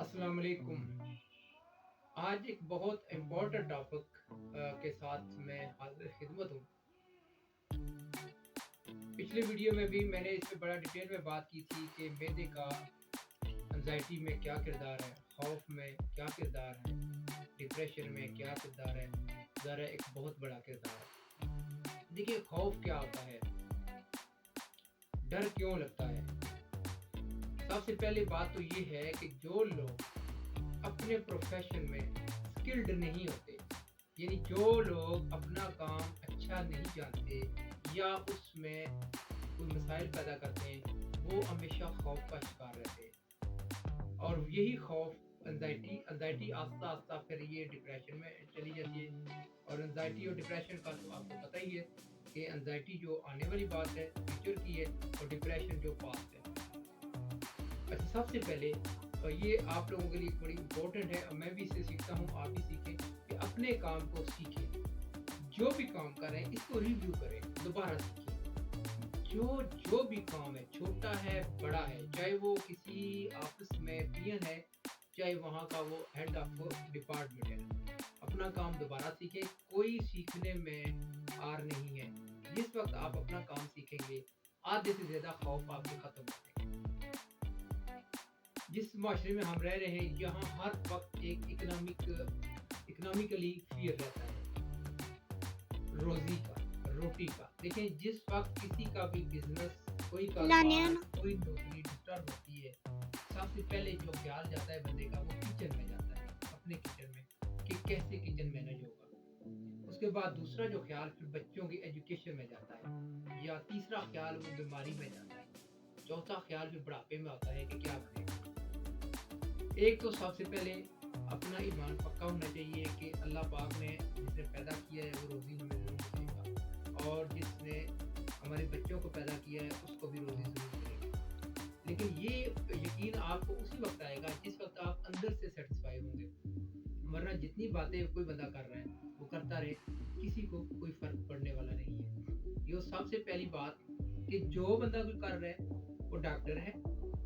السلام علیکم۔ آج ایک بہت امپورٹنٹ ٹاپک کے ساتھ میں حاضر خدمت ہوں۔ پچھلے ویڈیو میں بھی میں نے اس پہ بڑا ڈیٹیل میں بات کی تھی کہ میدے کا انزائٹی میں کیا کردار ہے، خوف میں کیا کردار ہے، ڈپریشن میں کیا کردار ہے۔ ذرا ایک بہت بڑا کردار ہے۔ دیکھیے خوف کیا ہوتا ہے، ڈر کیوں لگتا ہے۔ سب سے پہلی بات تو یہ ہے کہ جو لوگ اپنے پروفیشن میں سکلڈ نہیں ہوتے، یعنی جو لوگ اپنا کام اچھا نہیں جانتے یا اس میں کوئی مسائل پیدا کرتے ہیں، وہ ہمیشہ خوف کا شکار رہتے ہیں، اور یہی خوف انزائٹی آہستہ آہستہ پھر یہ ڈپریشن میں چلی جاتی ہے۔ اور انزائٹی اور ڈپریشن کا تو آپ کو پتہ ہی ہے کہ انزائٹی جو آنے والی بات ہے فیوچر کی ہے، اور ڈپریشن جو پاسٹ ہے۔ اچھا، سب سے پہلے یہ آپ لوگوں کے لیے بڑی امپورٹنٹ ہے، اور میں بھی اسے سیکھتا ہوں، آپ بھی سیکھیں کہ اپنے کام کو سیکھیں۔ جو بھی کام کریں اس کو ریویو کریں، دوبارہ سیکھیں۔ جو بھی کام ہے، چھوٹا ہے بڑا ہے، چاہے وہ کسی آفس میں پین ہے، چاہے وہاں کا وہ ہیڈ آف ڈپارٹمنٹ ہے، اپنا کام دوبارہ سیکھیں۔ کوئی سیکھنے میں آر نہیں ہے۔ جس وقت آپ اپنا کام سیکھیں گے، آدھے سے زیادہ خوف آپ کے ختم ہو جائیں گے۔ جس معاشرے میں ہم رہ رہے ہیں، یہاں ہر وقت ایک اکنامیکلی فیئر رہتا ہے، روزی کا، روٹی کا۔ دیکھیں جس وقت کسی کا بھی بزنس، کوئی کاروبار، کوئی نوکری ڈسٹرب ہوتی ہے، سب سے پہلے جو خیال جاتا ہے بندے کا، وہ کچن میں جاتا ہے، اپنے کچن میں، کہ کیسے کچن مینج ہوگا۔ اس کے بعد دوسرا جو خیال پھر بچوں کی ایجوکیشن میں جاتا ہے، یا تیسرا خیال وہ بیماری میں جاتا ہے، چوتھا خیال پھر بڑھاپے میں ہوتا ہے کہ کیا بنے گا۔ ایک تو سب سے پہلے اپنا ایمان پکا ہونا چاہیے کہ اللہ پاک نے جس نے پیدا کیا ہے وہ روزی ہمیں ضرور دے گا، اور جس نے ہمارے بچوں کو پیدا کیا ہے اس کو بھی روزی ضرور دے گا۔ لیکن یہ یقین آپ کو اسی وقت آئے گا جس وقت آپ اندر سے سیٹسفائی ہوں گے، ورنہ جتنی باتیں کوئی بندہ کر رہا ہے وہ کرتا رہے، کسی کو کوئی فرق پڑنے والا نہیں ہے۔ یہ سب سے پہلی بات کہ جو بندہ کوئی کر رہا ہے، وہ ڈاکٹر ہے،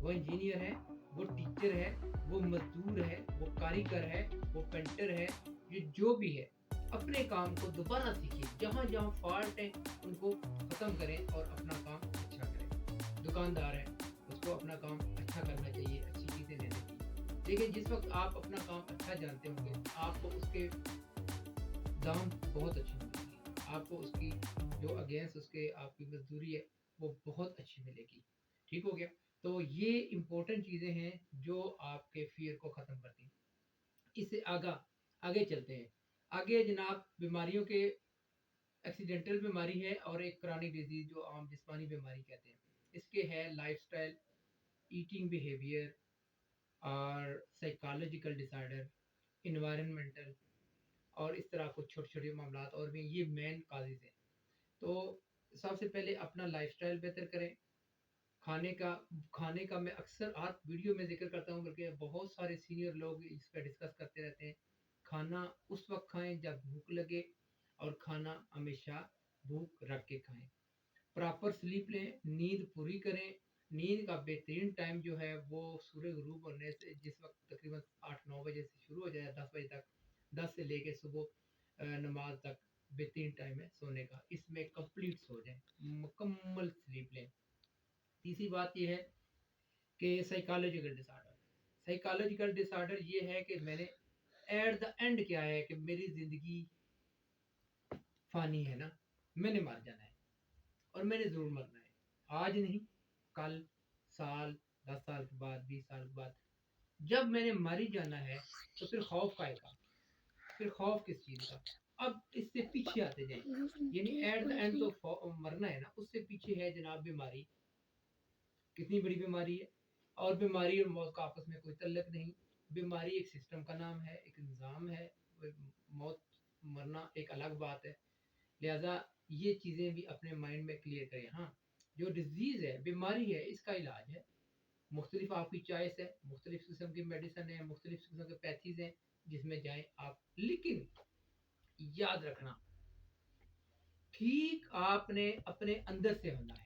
وہ انجینئر ہے، وہ ٹیچر ہے، وہ مزدور ہے، وہ کاریگر ہے، وہ پینٹر ہے، یہ جو بھی ہے، اپنے کام کو دوبارہ سیکھیں۔ جہاں جہاں فالٹ ہے ان کو ختم کریں اور اپنا کام اچھا کریں۔ دکاندار ہے، اس کو اپنا کام اچھا کرنا چاہیے، اچھی چیزیں لینا چاہیے۔ لیکن جس وقت آپ اپنا کام اچھا جانتے ہوں گے، آپ کو اس کے دام بہت اچھی ملے گی، آپ کو اس کی جو اگینسٹ اس کے آپ کی مزدوری ہے وہ بہت اچھی ملے گی۔ ٹھیک ہو گیا؟ تو یہ امپورٹنٹ چیزیں ہیں جو آپ کے فیئر کو ختم کرتی ہیں۔ اس سے آگے چلتے ہیں۔ آگے جناب بیماریوں کے ایکسیڈنٹل بیماری ہے، اور ایک کرونک ڈیزیز جو عام جسمانی بیماری کہتے ہیں۔ اس کے ہے لائف سٹائل، ایٹنگ بیہیویئر، اور سائیکالوجیکل ڈس آرڈر، انوائرمنٹل، اور اس طرح کچھ چھوٹے چھوٹے معاملات اور بھی، یہ مین کازز ہیں۔ تو سب سے پہلے اپنا لائف سٹائل بہتر کریں۔ کھانے کا میں اکثر ہر ویڈیو میں ذکر کرتا ہوں، بلکہ بہت سارے سینئر لوگ اس پہ ڈسکس کرتے رہتے ہیں۔ کھانا اس وقت کھائیں جب بھوک لگے، اور کھانا ہمیشہ بھوک رکھ کے کھائیں۔ پراپر سلیپ لیں، نیند پوری کریں۔ نیند کا بہترین ٹائم جو ہے وہ سورج غروب ہونے سے، جس وقت تقریباً 8-9 بجے سے شروع ہو جائے 10 بجے تک، 10 سے لے کے صبح نماز تک بہترین ٹائم ہے سونے کا۔ اس میں کمپلیٹ سو جائیں، مکمل سلیپ لیں۔ تیسری بات یہ ہے کہ سائیکالوجیکل ڈس آرڈر یہ ہے کہ میں نے ایٹ دا اینڈ کیا ہے کہ میری زندگی فانی ہے نا، میں نے مر جانا ہے، اور میں نے ضرور مرنا ہے، آج نہیں، کل، سال، 10 سال کے بعد، 20 سال کے بعد۔ جب میں نے مر ہی جانا ہے تو پھر خوف کا ہے کا، پھر خوف کس چیز کا؟ اب اس سے پیچھے آتے جائیں، یعنی ایٹ دا اینڈ تو مرنا ہے نا، اس سے پیچھے ہے جناب بیماری۔ کتنی بڑی بیماری ہے، اور بیماری اور موت کا آپس میں کوئی تعلق نہیں۔ بیماری ایک سسٹم کا نام ہے، ایک نظام ہے، موت مرنا ایک الگ بات ہے۔ لہذا یہ چیزیں بھی اپنے مائنڈ میں کلیئر کریں۔ ہاں، جو ڈیزیز ہے، بیماری ہے، اس کا علاج ہے، مختلف آپ کی چوائس ہے، مختلف قسم کی میڈیسن ہے، مختلف قسم کے پیتھیز ہیں جس میں جائیں آپ، لیکن یاد رکھنا ٹھیک آپ نے اپنے اندر سے ہونا ہے۔